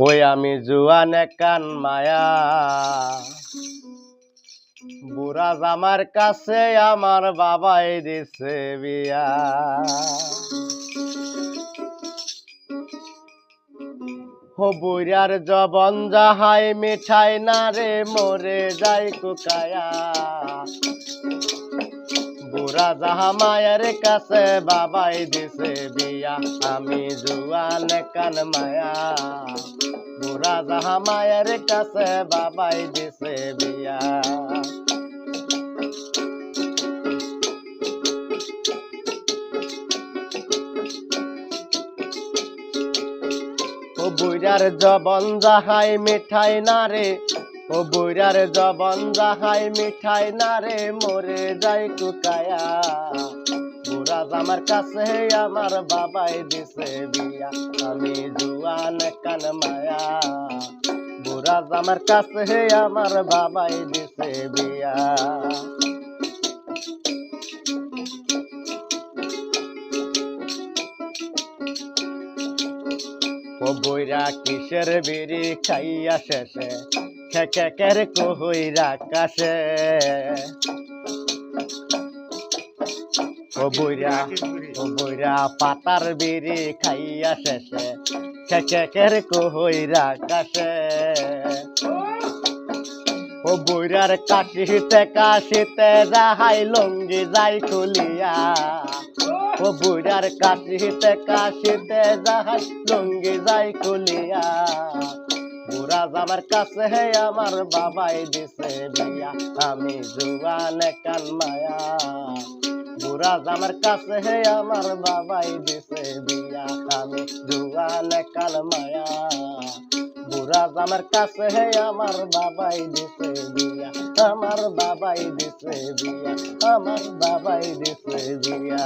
ওই আমি জুয়ান কান মায়া বুড়া জামার কাছে আমার বাবাই দিছে বিয়া। ও বুড়ার জবন যাহাই মিঠাই না রে মরে যাই কুকায়া। বুড়া যাহা মায়ের কাছে বাবাই দিছে বিয়া। আমি জুয়ান কান মায়া বুড়া যাহা মায়ের কাছে বাবাই দিছে বিয়া। ও বুড়ার জবন যাহাই মিঠাই না রে ও বুড়ার জবন যাহাই মিঠাই না রে মরে যাই কুকায়া। বুড়া জামার কাছে আমার বাবাই দিছে বিয়া। আমি জুয়ান কান মায়া বুড়া জামার কাছে আমার বাবাই দিছে বিয়া। ও বইরা কিসের বিড়ি খাইয়া শেষে খেকের কইরা কাশে। ও বইরা পাতার বিড়ি খাইয়া শেষে খেকের কইরা কাশে। ও বইরার কাশিতে কাশিতে যাহাই লঙ্গি যাই খুলিয়া। ও বুড়ার কাশিতে কাশিতে যাহাই লঙ্গি যাই খুলিয়া। বুড়া জামার কাছে আমার বাবাই দিছে বিয়া। আমি জুয়ান কান মায়া বুড়া জামার কাছে আমার বাবাই দিছে বিয়া। আমি জুয়ান কান মায়া বুড়া জামার কাছে আমার বাবাই দিছে বিয়া। আমার বাবাই দিছে বিয়া। আমার বাবাই দিছে বিয়া।